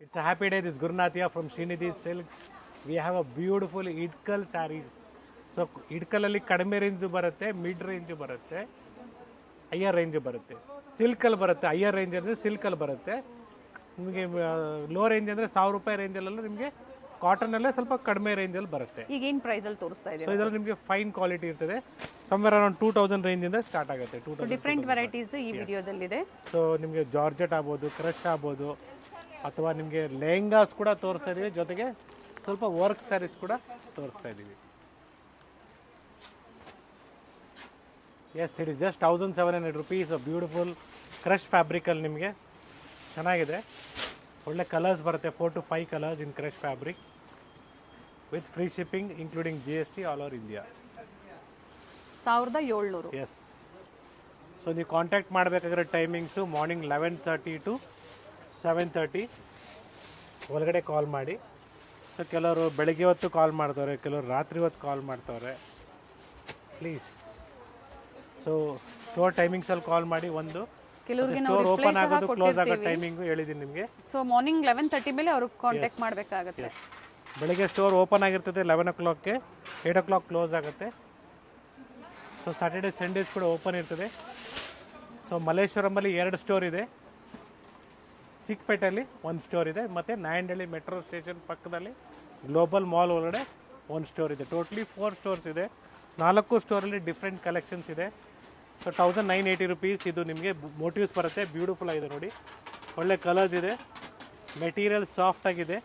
It's a happy day. This is Gurnathia from Srinidhi Silks. We have a beautiful Idkal sarees. So Idkal ಅಲ್ಲಿ ಕಡಿಮೆ range ಬರುತ್ತೆ, mid range ಬರುತ್ತೆ, higher range ಬರುತ್ತೆ. Silk ಅಲ್ಲಿ ಬರುತ್ತೆ, higher range ಅಂದ್ರೆ silk ಅಲ್ಲಿ ಬರುತ್ತೆ. ನಿಮಗೆ ಲೋ ರೇಂಜ್ ಅಂದ್ರೆ 1000 ರೂಪಾಯಿ ರೇಂಜ್ ಅಲ್ಲ ನಿಮಗೆ ಕಾಟನ್ ಅಲ್ಲೇ ಸ್ವಲ್ಪ ಕಡಿಮೆ ರೇಂಜ್ ಅಲ್ಲಿ ಬರುತ್ತೆ. ಈಗ ಏನು ಪ್ರೈಸ್ ಅಲ್ಲಿ ತೋರಿಸ್ತಾ ಇದೆ? ಸೊ ಇದರಲ್ಲಿ ನಿಮಗೆ ಫೈನ್ ಕ್ವಾಲಿಟಿ ಇರ್ತದೆ. ಸಮ್ವೇರ್ ಅರೌಂಡ್ 2000 ರೇಂಜ್ ಇಂದ ಸ್ಟಾರ್ಟ್ ಆಗುತ್ತೆ. ಸೊ ಡಿಫರೆಂಟ್ ವೆರೈಟೀಸ್ ಈ ವಿಡಿಯೋದಲ್ಲಿ ಇದೆ. ಸೊ ನಿಮಗೆ ಜಾರ್ಜೆಟ್ ಆಗ್ಬೋದು, ಕ್ರಶ್ ಆಗ್ಬೋದು, ಅಥವಾ ನಿಮಗೆ ಲೆಹಂಗಾಸ್ ಕೂಡ ತೋರಿಸ್ತಾ ಇದೀವಿ, ಜೊತೆಗೆ ಸ್ವಲ್ಪ ವರ್ಕ್ ಸ್ಯಾರೀಸ್ ಕೂಡ ತೋರಿಸ್ತಾ ಇದ್ದೀವಿ. Yes, it is just 1700 rupees. Beautiful crush ಫ್ಯಾಬ್ರಿಕಲ್ಲಿ ನಿಮಗೆ ಚೆನ್ನಾಗಿದೆ. ಒಳ್ಳೆ ಕಲರ್ಸ್ ಬರುತ್ತೆ, 4 to 5 colours in crush fabric with free shipping including GST all over India. 1700. Yes. So ನೀವು ಕಾಂಟ್ಯಾಕ್ಟ್ ಮಾಡಬೇಕಾಗಿರೋ ಟೈಮಿಂಗ್ಸು ಮಾರ್ನಿಂಗ್ 11:30 to 7:30 ಒಳಗಡೆ ಕಾಲ್ ಮಾಡಿ. ಸೊ ಕೆಲವರು ಬೆಳಗ್ಗೆ ಹೊತ್ತು ಕಾಲ್ ಮಾಡ್ತವ್ರೆ, ಕೆಲವರು ರಾತ್ರಿ ಹೊತ್ತು ಕಾಲ್ ಮಾಡ್ತವ್ರೆ. ಪ್ಲೀಸ್ ಸೊ ಸ್ಟೋರ್ ಟೈಮಿಂಗ್ಸಲ್ಲಿ ಕಾಲ್ ಮಾಡಿ. ಒಂದು ಕೆಲವರಿಗೆ ಸ್ಟೋರ್ ಓಪನ್ ಆಗೋದು ಕ್ಲೋಸ್ ಆಗೋ ಟೈಮಿಂಗು ಹೇಳಿದ್ದೀನಿ ನಿಮಗೆ. ಸೊ ಮಾರ್ನಿಂಗ್ 11:30 ಮೇಲೆ ಅವ್ರಿಗೆ ಕಾಂಟ್ಯಾಕ್ಟ್ ಮಾಡಬೇಕಾಗುತ್ತೆ. ಬೆಳಗ್ಗೆ ಸ್ಟೋರ್ ಓಪನ್ ಆಗಿರ್ತದೆ 11 o'clockಗೆ, 8 o'clock ಕ್ಲೋಸ್ ಆಗುತ್ತೆ. ಸೊ ಸ್ಯಾಟರ್ಡೆ ಸಂಡೇಸ್ ಕೂಡ ಓಪನ್ ಇರ್ತದೆ. ಸೊ ಮಲ್ಲೇಶ್ವರಮಲ್ಲಿ 2 ಸ್ಟೋರ್ ಇದೆ, ಚಿಕ್ಕಪೇಟೆಯಲ್ಲಿ 1 ಸ್ಟೋರ್ ಇದೆ, ಮತ್ತು ನಾಯಂಡಹಳ್ಳಿ ಮೆಟ್ರೋ ಸ್ಟೇಷನ್ ಪಕ್ಕದಲ್ಲಿ ಗ್ಲೋಬಲ್ ಮಾಲ್ ಒಳಗಡೆ 1 ಸ್ಟೋರ್ ಇದೆ. ಟೋಟ್ಲಿ 4 ಸ್ಟೋರ್ಸ್ ಇದೆ. 4 ಸ್ಟೋರಲ್ಲಿ ಡಿಫ್ರೆಂಟ್ ಕಲೆಕ್ಷನ್ಸ್ ಇದೆ. So 1980 rupees. ಇದು ನಿಮಗೆ ಮೋಟಿವ್ಸ್ ಬರುತ್ತೆ. ಬ್ಯೂಟಿಫುಲ್ ಆಗಿದೆ ನೋಡಿ, ಒಳ್ಳೆ ಕಲರ್ಸ್ ಇದೆ, ಮೆಟೀರಿಯಲ್ ಸಾಫ್ಟ್ ಆಗಿದೆ.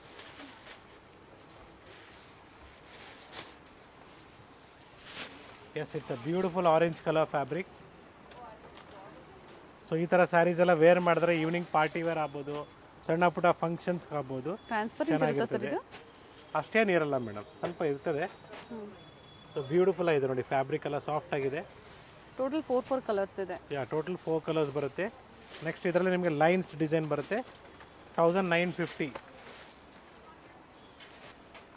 Yes, it's a beautiful orange colour fabric. So ಈ ಥರ ಸ್ಯಾರೀಸ್ ಎಲ್ಲ ವೇರ್ ಮಾಡಿದ್ರೆ ಈವ್ನಿಂಗ್ ಪಾರ್ಟಿ ವೇರ್ ಆಗ್ಬೋದು, ಸಣ್ಣ ಪುಟ್ಟ ಫಂಕ್ಷನ್ಸ್ ಆಗ್ಬೋದು, ಚೆನ್ನಾಗಿರ್ತದೆ. ಅಷ್ಟೇನು ಇರಲ್ಲ ಮೇಡಮ್, ಸ್ವಲ್ಪ ಇರ್ತದೆ. ಸೊ ಬ್ಯೂಟಿಫುಲ್ ಆಗಿದೆ ನೋಡಿ, ಫ್ಯಾಬ್ರಿಕ್ ಎಲ್ಲ ಸಾಫ್ಟ್ ಆಗಿದೆ. ಟೋಟಲ್ 4 ಕಲರ್ಸ್ ಇದೆ. ಟೋಟಲ್ 4 ಕಲರ್ಸ್ ಬರುತ್ತೆ. ನೆಕ್ಸ್ಟ್ ಇದರಲ್ಲಿ ನಿಮಗೆ ಲೈನ್ಸ್ ಡಿಸೈನ್ ಬರುತ್ತೆ, 1950.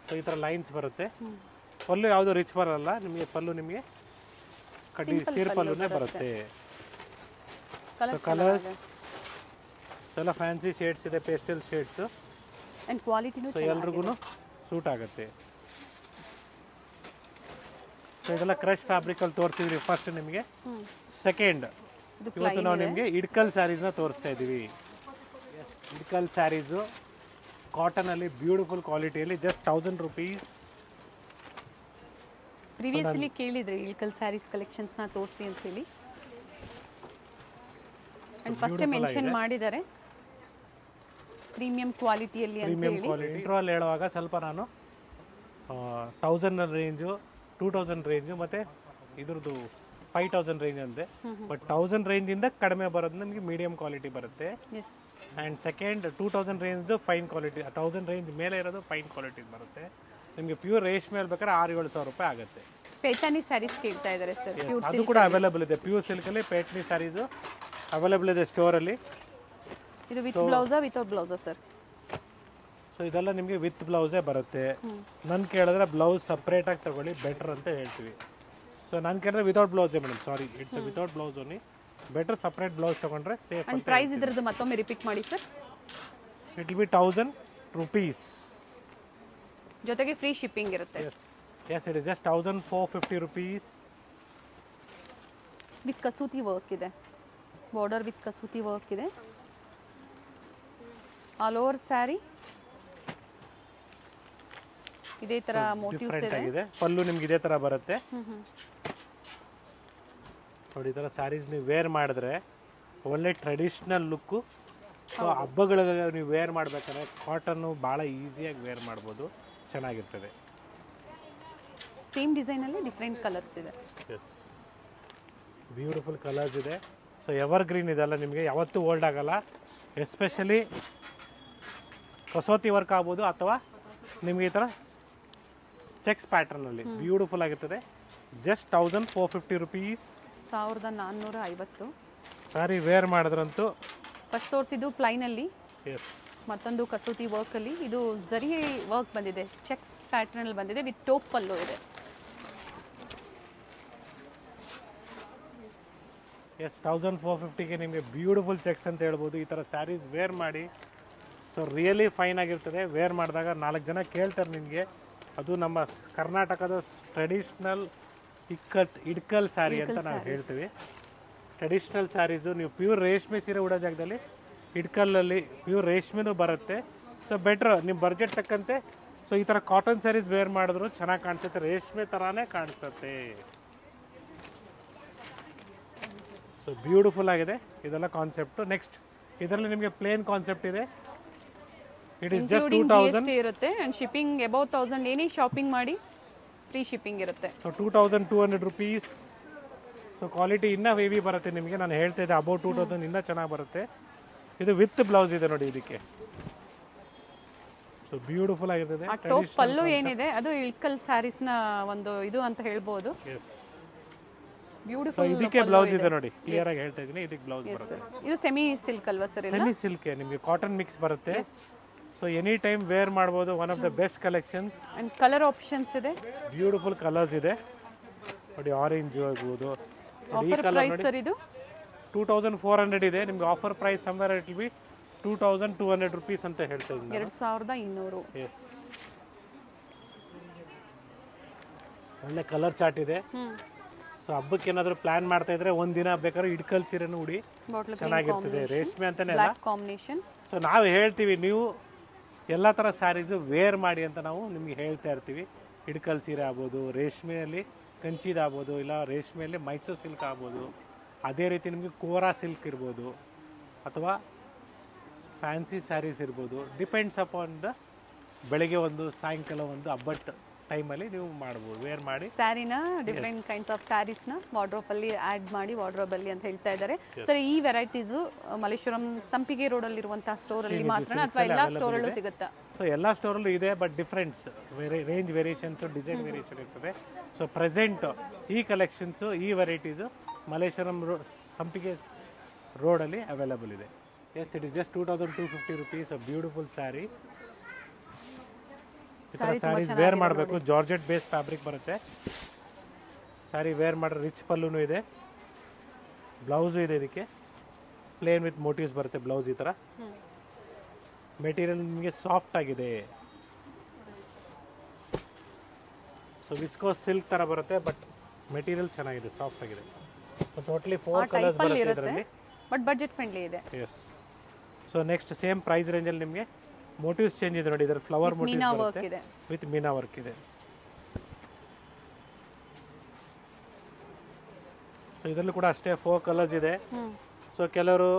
ಸೊ ಈ ಥರ ಲೈನ್ಸ್ ಬರುತ್ತೆ. ಪಲ್ಲು ಯಾವುದು ರಿಚ್ ಬರಲ್ಲ ನಿಮಗೆ, ಪಲ್ಲು ನಿಮಗೆ ಕಡ್ಡಿ ಸೀರ್ ಪಲ್ಲುನೇ ಬರುತ್ತೆ. ಕಲರ್ಸ್ ಎಲ್ಲ ಫ್ಯಾನ್ಸಿ ಶೇಡ್ಸ್ ಇದೆ, ಪೇಸ್ಟಲ್ ಶೇಡ್ಸ್, ಅಂಡ್ ಕ್ವಾಲಿಟಿನೂ ಸೊ ಎಲ್ರಿಗೂ ಸೂಟ್ ಆಗುತ್ತೆ. ಸೊ ಇದೆಲ್ಲ ಕ್ರಶ್ ಫ್ಯಾಬ್ರಿಕ್ ಅಲ್ಲಿ ತೋರಿಸಿದ್ವಿ ಫಸ್ಟ್ ನಿಮಗೆ. ಸೆಕೆಂಡ್, ಇವತ್ತು ನಾವು ನಿಮಗೆ ಇಡ್ಕಲ್ ಸ್ಯಾರೀಸ್ನ ತೋರಿಸ್ತಾ ಇದ್ದೀವಿ. ಎಸ್, ಇಡ್ಕಲ್ ಸ್ಯಾರೀಸು ಕಾಟನಲ್ಲಿ ಬ್ಯೂಟಿಫುಲ್ ಕ್ವಾಲಿಟಿಯಲ್ಲಿ ಜಸ್ಟ್ 1000 rupees. ಪ್ರಿವಿಯಸ್ಲಿ ಕೇಳಿದ್ರಿ ಇಳ್ಕಲ್ ಸ್ಯಾರೀಸ್ ಕಲೆಕ್ಷನ್ಸ್ನ ತೋರಿಸಿ ಅಂತ ಹೇಳಿ, ಅಂಡ್ ಫಸ್ಟ್ ಮೆನ್ಷನ್ ಮಾಡಿದ್ದಾರೆ ಪ್ರೀಮಿಯಂ ಕ್ವಾಲಿಟಿಯಲ್ಲಿ ಅಂತ ಹೇಳಿ. ಇಂಟ್ರೋಲ್ ಹೇಳುವಾಗ ಸ್ವಲ್ಪ ನಾನು 1000 ರೇಂಜು, 2000 ರೇಂಜು, ಮತ್ತು ಇದ್ರದ್ದು 5000 ರೇಂಜ್ ಅಂತೆ. ಬಟ್ 1000 ರೇಂಜಿಂದ ಕಡಿಮೆ ಬರೋದು ನಮಗೆ ಮೀಡಿಯಂ ಕ್ವಾಲಿಟಿ ಬರುತ್ತೆ. ಆ್ಯಂಡ್ ಸೆಕೆಂಡ್ 2000 ರೇಂಜ್ದು ಫೈನ್ ಕ್ವಾಲಿಟಿ, 1000 ರೇಂಜ್ ಮೇಲೆ ಇರೋದು ಫೈನ್ ಕ್ವಾಲಿಟಿ ಬರುತ್ತೆ. ನಿಮಗೆ ಪ್ಯೂರ್ ರೇಷ್ಮೆ ಬೇಕಾದ್ರೆ 6,000-7,000 ರೂಪಾಯಿ ಆಗುತ್ತೆ. ಪೇಟನಿ ಸ್ಯಾರೀಸ್ ಕೇಳ್ತಾ ಇದ್ದಾರೆ ಸರ್, ಅದು ಕೂಡ ಅವೈಲೇಬಲ್ ಇದೆ. ಪ್ಯೂರ್ ಸಿಲ್ಕಲ್ಲಿ ಪೇಟನಿ ಸ್ಯಾರೀಸು ಅವೈಲೇಬಲ್ ಇದೆ ಸ್ಟೋರಲ್ಲಿ. ಇದು ವಿತ್ ಬ್ಲೌಸಾ ವಿತೌಟ್ ಬ್ಲೌಸಾ ಸರ್? ಸೊ ಇದೆಲ್ಲ ನಿಮಗೆ ವಿತ್ ಬ್ಲೌಸೇ ಬರುತ್ತೆ. ನಾನು ಕೇಳಿದ್ರೆ ಬ್ಲೌಸ್ ಸಪ್ರೇಟಾಗಿ ತಗೊಳ್ಳಿ ಬೆಟರ್ ಅಂತ ಹೇಳ್ತೀವಿ. ಸೊ ನಾನು ಕೇಳಿದ್ರೆ ವಿತೌಟ್ ಬ್ಲೌಸೇ madam, sorry, it's without blouse only. Better separate blouse ತಗೊಂಡ್ರೆ ಸೇಫ್. ಅಂಡ್ ಪ್ರೈಸ್ ಇದ್ರದ್ದು ಮತ್ತೊಮ್ಮೆ ರಿಪೀಟ್ ಮಾಡಿ sir. It will be 1000 rupees. ಜೊತೆಗೆ ಫ್ರೀ ಶಿಪ್ಪಿಂಗ್ ಇರುತ್ತೆ. Yes, it is just 1450 rupees. With Kasuti work ಇದೆ, ಬಾರ್ಡರ್ ವಿತ್ ಕಸೂತಿ ವರ್ಕ್ ಇದೆ. All over saree ಇದೇ ತರ ಮೋಟಿವ್ಸ್ ಇದೆ. ಪಲ್ಲು ನಿಮ್ಗೆ ಇದೇ ತರ ಬರುತ್ತೆ ನೋಡಿ. ಈ ತರ ಸ್ಯಾರೀಸ್ ನೀವು ವೇರ್ ಮಾಡಿದ್ರೆ ಒಳ್ಳೆ ಟ್ರೆಡಿಷನಲ್ ಲುಕ್ಕು. ಸೊ ಹಬ್ಬಗಳಿಗೆ ನೀವು ವೇರ್ ಮಾಡ್ಬೇಕಾದ್ರೆ ಕಾಟನ್ನು ಭಾಳ ಈಸಿಯಾಗಿ ವೇರ್ ಮಾಡ್ಬೋದು, ಚೆನ್ನಾಗಿರ್ತದೆ. ಸೇಮ್ ಡಿಸೈನಲ್ಲಿ ಡಿಫ್ರೆಂಟ್ ಕಲರ್ಸ್ ಇದೆ. ಎಸ್, ಬ್ಯೂಟಿಫುಲ್ ಕಲರ್ಸ್ ಇದೆ. ಸೊ ಎವರ್ ಗ್ರೀನ್ ಇದೆಲ್ಲ ನಿಮಗೆ ಯಾವತ್ತೂ ಓಲ್ಡ್ ಆಗಲ್ಲ. ಎಸ್ಪೆಷಲಿ ಕಸೋತಿ ವರ್ಕ್ ಆಗ್ಬೋದು ಅಥವಾ ನಿಮಗೆ ಈ ಥರ ಚೆಕ್ಸ್ ಪ್ಯಾಟರ್ನಲ್ಲಿ ಬ್ಯೂಟಿಫುಲ್ ಆಗಿರ್ತದೆ. Just 1450 rupees. 1450. ಸಾರಿ ವೇರ್ ಮಾಡಿದ್ರಂತೂ. ಫಸ್ಟ್ ತೋರಿಸಿದ್ದು ಪ್ಲೈನಲ್ಲಿ, ಎಸ್, ಮತ್ತೊಂದು ಕಸೂತಿ ವರ್ಕಲ್ಲಿ. ಇದು ಝರಿ ವರ್ಕ್ ಬಂದಿದೆ, ಚೆಕ್ಸ್ ಪ್ಯಾಟರ್ನಲ್ಲಿ ಬಂದಿದೆ, ವಿತ್ ಟೋಪ್ ಪಲ್ಲು ಇದೆ. ಎಸ್, 1450ಗೆ ನಿಮಗೆ ಬ್ಯೂಟಿಫುಲ್ ಚೆಕ್ಸ್ ಅಂತ ಹೇಳ್ಬೋದು. ಈ ಥರ ಸ್ಯಾರೀಸ್ ವೇರ್ ಮಾಡಿ ಸೊ ರಿಯಲಿ ಫೈನ್ ಆಗಿರ್ತದೆ. ವೇರ್ ಮಾಡಿದಾಗ 4 ಜನ ಕೇಳ್ತಾರೆ ನಿಮಗೆ. ಅದು ನಮ್ಮ ಕರ್ನಾಟಕದ ಟ್ರೆಡಿಷ್ನಲ್ ಇಡ್ಕಲ್ ಸ್ಯಾರಿ ಅಂತ ನಾವು ಹೇಳ್ತೀವಿ. ಟ್ರೆಡಿಷ್ನಲ್ ಸ್ಯಾರೀಸು ನೀವು ಪ್ಯೂರ್ ರೇಷ್ಮೆ ಸೀರೆ ಉಡೋ ಜಾಗದಲ್ಲಿ ಇಡ್ಕಲ್ಲಲ್ಲಿ ಪ್ಯೂರ್ ರೇಷ್ಮೆನೂ ಬರುತ್ತೆ. ಸೊ ಬೆಟ್ರ್ ನಿಮ್ಮ ಬಡ್ಜೆಟ್ ತಕ್ಕಂತೆ. ಸೊ ಈ ಥರ ಕಾಟನ್ ಸ್ಯಾರೀಸ್ ವೇರ್ ಮಾಡಿದ್ರು ಚೆನ್ನಾಗಿ ಕಾಣಿಸುತ್ತೆ, ರೇಷ್ಮೆ ಥರನೇ ಕಾಣಿಸುತ್ತೆ. ಸೊ ಬ್ಯೂಟಿಫುಲ್ ಆಗಿದೆ ಇದೆಲ್ಲ ಕಾನ್ಸೆಪ್ಟು. ನೆಕ್ಸ್ಟ್ ಇದರಲ್ಲಿ ನಿಮಗೆ ಪ್ಲೇನ್ ಕಾನ್ಸೆಪ್ಟ್ ಇದೆ. ಇಟ್ ಈಸ್ ಜಸ್ಟ್ 2000 ಇರುತ್ತೆ ಅಂಡ್ ಶಿಪ್ಪಿಂಗ್ ಅಬೌವ್ 1000 ಏನೇ ಶಾಪಿಂಗ್ ಮಾಡಿ ಫ್ರೀ ಶಿಪ್ಪಿಂಗ್ ಇರುತ್ತೆ. So 2200 rupees. ಸೊ ಕ್ವಾಲಿಟಿ ಇನ್ನೂ ವೇವಿ ಬರುತ್ತೆ ನಿಮಗೆ. ನಾನು ಹೇಳ್ತಾ ಇದ್ದೆ ಅಬೌವ್ 2000 ಇನ್ನೂ ಚೆನ್ನಾಗಿ ಬರುತ್ತೆ. ಇದು ವಿತ್ ಬ್ಲೌಸ್ ಇದೆ ನೋಡಿ ಇದಕ್ಕೆ. ಸೊ ಬ್ಯೂಟಿಫುಲ್ ಆಗಿರ್ತದೆ. ಆ ಟಾಪ್ ಪಲ್ಲು ಏನಿದೆ ಅದು ಇಳ್ಕಲ್ ಸ್ಯಾರೀಸ್ ನ ಒಂದು ಇದು ಅಂತ ಹೇಳ್ಬೋದು. So beautiful. ಇದಕ್ಕೆ ಬ್ಲೌಸ್ ಇದೆ ನೋಡಿ, ಕ್ಲಿಯರ್ ಆಗಿ ಹೇಳ್ತಾ ಇದ್ದೀನಿ. ಇದಕ್ಕೆ ಬ್ಲೌಸ್ ಬರುತ್ತೆ. ಇದು ಸೆಮಿ ಸಿಲ್ಕ್ ಅಲ್ವಾ ಸರ್? ಸೆಮಿ ಸಿಲ್ಕ್ ನಿಮಗೆ ಕಾಟನ್ ಮಿಕ್ಸ್ ಬರುತ್ತೆ. ಸೊ ಎನಿ ಟೈಮ್ ವೇರ್ ಮಾಡ್ಬೋದು. One of the best collections. And colour options ಇದೆ, ಬ್ಯೂಟಿಫುಲ್ ಕಲರ್ಸ್ ಇದೆ ನೋಡಿ. ಆರೆಂಜ್ ಆಗ್ಬೋದು. ಆಫರ್ ಪ್ರೈಸ್ ಸರ್ ಇದು 2400 ಇದೆ ನಿಮಗೆ. Offer price somewhere it will be 2200 rupees ಅಂತ ಹೇಳ್ತಾ ಇದ್ದೀನಿ. 2200. ಎಸ್, ಒಳ್ಳೆ ಕಲರ್ ಚಾರ್ಟ್ ಇದೆ. ಸೊ ಹಬ್ಬಕ್ಕೆ ಏನಾದರೂ ಪ್ಲಾನ್ ಮಾಡ್ತಾ ಇದ್ರೆ ಒಂದಿನ ಬೇಕಾದ್ರೆ ಇಡ್ಕಲ್ ಸೀರೆನೂ ಉಡಿ, ಚೆನ್ನಾಗಿರ್ತದೆ. ರೇಷ್ಮೆ ಅಂತಾನೆ ಅಲ್ಲ, ಕಾಂಬಿನೇಷನ್. ಸೊ ನಾವು ಹೇಳ್ತೀವಿ ನೀವು ಎಲ್ಲ ಥರ ಸ್ಯಾರೀಸು ವೇರ್ ಮಾಡಿ ಅಂತ ನಾವು ನಿಮಗೆ ಹೇಳ್ತಾ ಇರ್ತೀವಿ. ಇಡ್ಕಲ್ ಸೀರೆ ಆಗ್ಬೋದು, ರೇಷ್ಮೆಯಲ್ಲಿ ಕಂಚಿದಾಗ್ಬೋದು, ಇಲ್ಲ ರೇಷ್ಮೆಯಲ್ಲಿ ಮೈಸೂರು ಸಿಲ್ಕ್ ಆಗ್ಬೋದು, ಅದೇ ರೀತಿ ನಿಮಗೆ ಕೋರಾ ಸಿಲ್ಕ್ ಇರ್ಬೋದು, ಅಥವಾ ಫ್ಯಾನ್ಸಿ ಸ್ಯಾರೀಸ್ ಇರ್ಬೋದು. ಡಿಪೆಂಡ್ಸ್ ಅಪಾನ್ ದ ಬೆಳಗ್ಗೆ ಒಂದು ಸಾಯಂಕಾಲ ಒಂದು ಹಬ್ಬದ ಟೈಮಲ್ಲಿ ನೀವು ಮಾಡ್ಬೋದು, ವೇರ್ ಮಾಡಿ ಸ್ಯಾರಿನ. ಡಿಫ್ರೆಂಟ್ ಕೈಂಡ್ಸ್ ಆಫ್ ಸ್ಯಾರೀಸ್ನ ವಾರ್ಡ್ರೋಬ್ ಅಲ್ಲಿ ಆ್ಯಡ್ ಮಾಡಿ ವಾರ್ಡ್ರೋಬ್ ಅಲ್ಲಿ ಅಂತ ಹೇಳ್ತಾ ಇದ್ದಾರೆ ಸರ್. ಈ ವೆರೈಟೀಸು ಮಲ್ಲೇಶ್ವರಂ ಸಂಪಿಗೆ ರೋಡ್ ಅಲ್ಲಿ ಇರುವಂತಹ ಸ್ಟೋರ್ ಅಲ್ಲಿ ಮಾತ್ರ ಅಥವಾ ಎಲ್ಲ ಸ್ಟೋರ್ ಅಲ್ಲೂ ಸಿಗುತ್ತಾ? ಸೊ ಎಲ್ಲ ಸ್ಟೋರಲ್ಲೂ ಇದೆ, but difference range variations, design variation ಇರ್ತದೆ. ಸೊ ಪ್ರೆಸೆಂಟ್ ಈ ಕಲೆಕ್ಷನ್ಸು, ಈ ವೆರೈಟೀಸು ಮಲ್ಲೇಶ್ವರಂ ಸಂಪಿಗೆ ರೋಡಲ್ಲಿ ಅವೈಲೇಬಲ್ ಇದೆ. Yes, it is just 2250 rupees. A beautiful sari. ಈ ಥರ ಸ್ಯಾರೀಸ್ ವೇರ್ ಮಾಡಬೇಕು. ಜಾರ್ಜೆಟ್ ಬೇಸ್ ಫ್ಯಾಬ್ರಿಕ್ ಬರುತ್ತೆ. ಸ್ಯಾರಿ ವೇರ್ ಮಾಡ್ರೆ ರಿಚ್ ಪಲ್ಲುನೂ ಇದೆ, ಬ್ಲೌಸು ಇದೆ. ಇದಕ್ಕೆ ಪ್ಲೇನ್ ವಿತ್ ಮೋಟಿವ್ಸ್ ಬರುತ್ತೆ ಬ್ಲೌಸ್. ಈ ಥರ ಮೆಟೀರಿಯಲ್ ನಿಮಗೆ ಸಾಫ್ಟ್ ಆಗಿದೆ. ಸೊ ವಿಸ್ಕೋಸ್ ಸಿಲ್ಕ್ ಥರ ಬರುತ್ತೆ, ಬಟ್ ಮೆಟೀರಿಯಲ್ ಚೆನ್ನಾಗಿದೆ, ಸಾಫ್ಟ್ ಆಗಿದೆ. ಟೋಟಲಿ 4 ಕಲರ್ಸ್ ಬರುತ್ತೆ ಇದರಲ್ಲಿ, ಬಟ್ ಬಡ್ಜೆಟ್ ಫ್ರೆಂಡ್ಲಿ ಇದೆ. Yes. So next same price ರೇಂಜಲ್ಲಿ ನಿಮಗೆ ಮೋಟಿವ್ಸ್ ಚೇಂಜ್ ಇದೆ ನೋಡಿ. ಇದರ ಫ್ಲವರ್ ಮೋಟಿವ್ಸ್ ಬರುತ್ತೆ ವಿತ್ ಮೀನಾ ವರ್ಕ್ ಇದೆ. ಸೊ ಇದರಲ್ಲೂ ಕೂಡ ಅಷ್ಟೇ 4 ಕಲರ್ಸ್ ಇದೆ. ಸೊ ಕೆಲವರು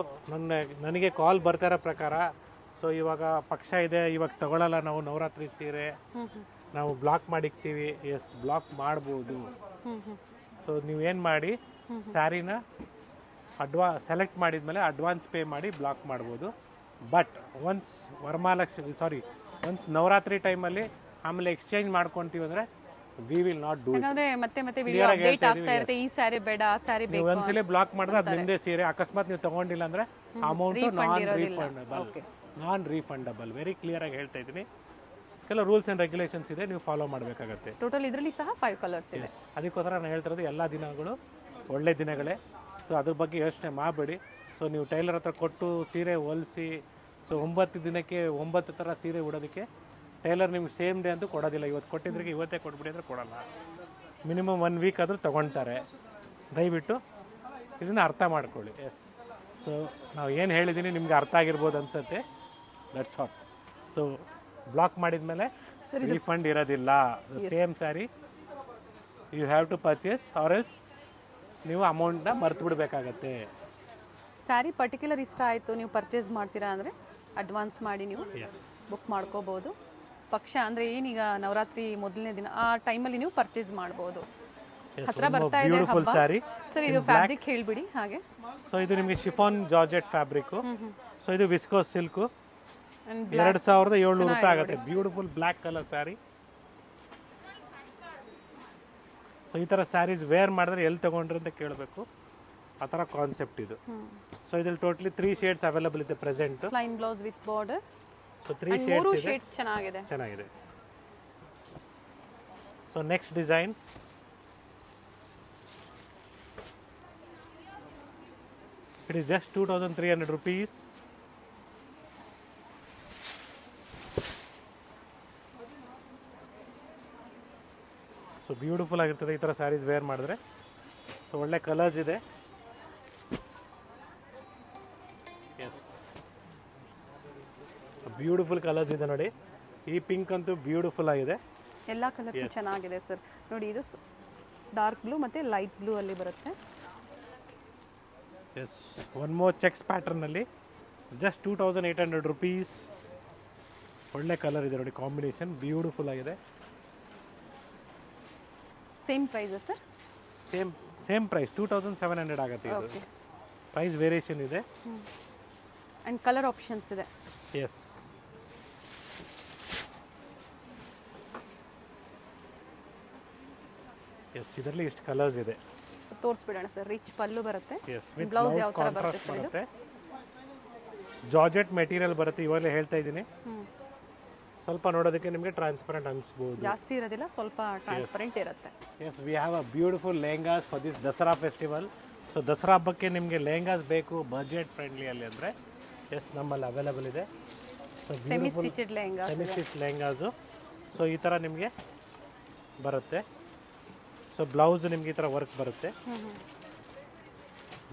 ನನಗೆ ಕಾಲ್ ಬರ್ತಾ ಇರೋ ಪ್ರಕಾರ, ಸೊ ಇವಾಗ ಪಕ್ಷ ಇದೆ, ಇವಾಗ ತಗೊಳ್ಳಲ್ಲ ನಾವು ನವರಾತ್ರಿ ಸೀರೆ, ನಾವು ಬ್ಲಾಕ್ ಮಾಡಿಕ್ತೀವಿ. ಎಸ್, ಬ್ಲಾಕ್ ಮಾಡ್ಬೋದು. ಸೊ ನೀವೇನು ಮಾಡಿ, ಸ್ಯಾರಿನ ಸೆಲೆಕ್ಟ್ ಮಾಡಿದ್ಮೇಲೆ ಅಡ್ವಾನ್ಸ್ ಪೇ ಮಾಡಿ ಬ್ಲಾಕ್ ಮಾಡ್ಬೋದು. ಬಟ್ ಒನ್ಸ್ ಒನ್ಸ್ ನವರಾತ್ರಿ ಟೈಮಲ್ಲಿ ಆಮೇಲೆ ಎಕ್ಸ್ಚೇಂಜ್ ಮಾಡ್ಕೊತೀವಿ ಅಂದರೆ ವಿ ವಿಲ್ ನಾಟ್ ಡೂ. ಮತ್ತೆ ವಿಡಿಯೋ ಅಪ್ಡೇಟ್ ಆಗ್ತಾ ಇರುತ್ತೆ, ಈ ಸ್ಯಾರಿ ಬೇಡ ಆ ಸ್ಯಾರಿ ಬೇಕು. ನೀವು ಒಂದ್ಸಲಿ ಬ್ಲಾಕ್ ಮಾಡಿದ್ರೆ ಅದು ನಿಮ್ಮದೇ ಸೀರೆ. ಅಕಸ್ಮಾತ್ ನೀವು ತಗೊಂಡಿಲ್ಲ ಅಂದರೆ ಅಮೌಂಟು ನಾನ್ ರೀಫಂಡಬಲ್. ವೆರಿ ಕ್ಲಿಯರ್ ಆಗಿ ಹೇಳ್ತಾ ಇದ್ದೀನಿ. ಕೆಲವು ರೂಲ್ಸ್ ಆ್ಯಂಡ್ ರೆಗ್ಯುಲೇಷನ್ಸ್ ಇದೆ, ನೀವು ಫಾಲೋ ಮಾಡಬೇಕಾಗತ್ತೆ. ಟೋಟಲ್ ಇದರಲ್ಲಿ ಸಹ 5 ಕಲರ್ಸ್ ಇದೆ. ಅದಕ್ಕೋಸ್ಕರ ನಾನು ಹೇಳ್ತಿರೋದು ಎಲ್ಲ ದಿನಗಳು ಒಳ್ಳೆ ದಿನಗಳೇ. ಸೊ ಅದ್ರ ಬಗ್ಗೆ ಯೋಚನೆ ಮಾಡಬೇಡಿ. ಸೊ ನೀವು ಟೈಲರ್ ಹತ್ರ ಕೊಟ್ಟು ಸೀರೆ ಹೊಲಿಸಿ, ಸೊ 9 ದಿನಕ್ಕೆ 9 ಥರ ಸೀರೆ ಉಡೋದಕ್ಕೆ ಟೈಲರ್ ನಿಮ್ಗೆ ಸೇಮ್ ಡೇ ಅಂತೂ ಕೊಡೋದಿಲ್ಲ. ಇವತ್ತು ಕೊಟ್ಟಿದ್ರಿಗೆ ಇವತ್ತೇ ಕೊಟ್ಬಿಡಿ ಅಂದರೆ ಕೊಡೋಲ್ಲ. ಮಿನಿಮಮ್ 1 ವೀಕ್ ಆದರೂ ತೊಗೊಳ್ತಾರೆ. ದಯವಿಟ್ಟು ಇದನ್ನು ಅರ್ಥ ಮಾಡ್ಕೊಳ್ಳಿ. ಎಸ್, ಸೊ ನಾವು ಏನು ಹೇಳಿದ್ದೀನಿ ನಿಮ್ಗೆ ಅರ್ಥ ಆಗಿರ್ಬೋದು ಅನ್ಸುತ್ತೆ. That's all. ಸೊ ಬ್ಲಾಕ್ ಮಾಡಿದ್ಮೇಲೆ ರೀಫಂಡ್ ಇರೋದಿಲ್ಲ. Same sari you have to purchase or else ನೀವು ಅಮೌಂಟ್ನ ಮರ್ತು ಬಿಡಬೇಕಾಗತ್ತೆ. ಸ್ಯಾರಿ ಪರ್ಟಿಕ್ಯುಲರ್ ಇಷ್ಟ ಆಯಿತು, ನೀವು ಪರ್ಚೇಸ್ ಮಾಡ್ತೀರಾ ಅಂದರೆ ಅಡ್ವಾನ್ಸ್ ಮಾಡಿ ನೀವು ಬುಕ್ ಮಾಡ್ಕೋಬೋದು. ಪಕ್ಷ ಅಂದರೆ ಏನೀಗ ನವರಾತ್ರಿ ಮೊದಲನೇ ದಿನ ಆ ಟೈಮಲ್ಲಿ ನೀವು ಪರ್ಚೇಸ್ ಮಾಡ್ಬೋದು. ಹತ್ರ ಬರ್ತಾ ಇದೆ ಹಬ್ಬ. ಸರ್ ಇದು ಫ್ಯಾಬ್ರಿಕ್ ಹೇಳಿಬಿಡಿ ಹಾಗೆ. ಸೊ ಇದು ನಿಮಗೆ ಶಿಫಾನ್ ಜಾರ್ಜೆಟ್ ಫ್ಯಾಬ್ರಿಕ್ಕು. ಸೊ ಇದು ವಿಸ್ಕೋಸ್ ಸಿಲ್ಕು. 2700 ರೂಪಾಯಿ ಆಗುತ್ತೆ. Beautiful black colour sari. So ಈ ಥರ ಸ್ಯಾರೀಸ್ ವೇರ್ ಮಾಡಿದ್ರೆ ಎಲ್ಲಿ ತೊಗೊಂಡ್ರಿ ಅಂತ ಕೇಳಬೇಕು. ಆ ಥರ ಕಾನ್ಸೆಪ್ಟ್ ಇದು. ಸೊ ಇದ್ರಲ್ಲಿ ಟೋಟಲಿ 3 ಶೇಡ್ಸ್ ಅವೈಲೇಬಲ್ ಇದೆ present. Plain blouse with border. So 3 shades ಚೆನ್ನಾಗಿದೆ. So next design, it is just 2300 rupees. So beautiful ಆಗಿರ್ತದೆ ಈ ಥರ ಸ್ಯಾರೀಸ್ ವೇರ್ ಮಾಡಿದ್ರೆ. ಸೊ ಒಳ್ಳೆ ಕಲರ್ಸ್ ಇದೆ. ಎಸ್, ಬ್ಯೂಟಿಫುಲ್ ಕಲರ್ಸ್ ಇದೆ ನೋಡಿ. ಈ ಪಿಂಕ್ ಅಂತೂ ಬ್ಯೂಟಿಫುಲ್ ಆಗಿದೆ. ಎಲ್ಲ ಕಲರ್ಸ್ ಚೆನ್ನಾಗಿದೆ ಸರ್. ನೋಡಿ ಇದು ಡಾರ್ಕ್ ಬ್ಲೂ ಮತ್ತು ಲೈಟ್ ಬ್ಲೂ ಅಲ್ಲಿ ಬರುತ್ತೆ. ಎಸ್, ಒನ್ ಮೋರ್ ಚೆಕ್ಸ್ ಪ್ಯಾಟರ್ನಲ್ಲಿ ಜಸ್ಟ್ 2800 ರುಪೀಸ್. ಒಳ್ಳೆ ಕಲರ್ ಇದೆ ನೋಡಿ, ಕಾಂಬಿನೇಷನ್ ಬ್ಯೂಟಿಫುಲ್ ಆಗಿದೆ. ಸೇಮ್ ಪ್ರೈಸಾ ಸರ್? ಸೇಮ್ ಪ್ರೈಸ್ 2700 ಆಗುತ್ತೆ. ಇದು ಪ್ರೈಸ್ ವೇರಿಯೇಷನ್ ಇದೆ. ಆ್ಯಂಡ್ ಕಲರ್ ಆಪ್ಷನ್ಸ್ ಇದೆ. ಎಸ್, ಎಸ್, ಇದರಲ್ಲಿ ಇಷ್ಟು ಕಲರ್ಸ್ ಇದೆ. ತೋರಿಸ್ಬಿಡೋಣ ಸರ್. ರಿಚ್ ಪಲ್ಲು ಬರುತ್ತೆ. ಎಸ್, ವಿತ್ ಬ್ಲೌಸ್ ಯಾವ ಥರ ಕಾಂಟ್ರಾಸ್ಟ್ ಬರುತ್ತೆ? ಬರುತ್ತೆ. ಜಾರ್ಜೆಟ್ ಮೆಟೀರಿಯಲ್ ಬರುತ್ತೆ. ಇವಾಗಲೇ ಹೇಳ್ತಾ ಇದ್ದೀನಿ. ಸ್ವಲ್ಪ ನೋಡೋದಕ್ಕೆ ನಿಮಗೆ ಟ್ರಾನ್ಸ್ಪರೆಂಟ್ ಅನಿಸ್ಬೋದು. ಜಾಸ್ತಿ ಇರೋದಿಲ್ಲ, ಸ್ವಲ್ಪ ಟ್ರಾನ್ಸ್ಪರೆಂಟ್ ಇರುತ್ತೆ. Yes, we have a beautiful lehengas for this Dasara festival. So Dasara ಹಬ್ಬಕ್ಕೆ ನಿಮಗೆ ಲೆಹಂಗಾಸ್ ಬೇಕು ಬಜೆಟ್ ಫ್ರೆಂಡ್ಲಿಯಲ್ಲಿ ಅಂದರೆ ಎಸ್, ನಮ್ಮಲ್ಲಿ ಅವೈಲೇಬಲ್ ಇದೆ. So semi stitched lehenga, semi stitch lehengas. So ಈ ಥರ ನಿಮಗೆ ಬರುತ್ತೆ. ಸೊ ಬ್ಲೌಸ್ ನಿಮಗೆ ಈ ಥರ ವರ್ಕ್ ಬರುತ್ತೆ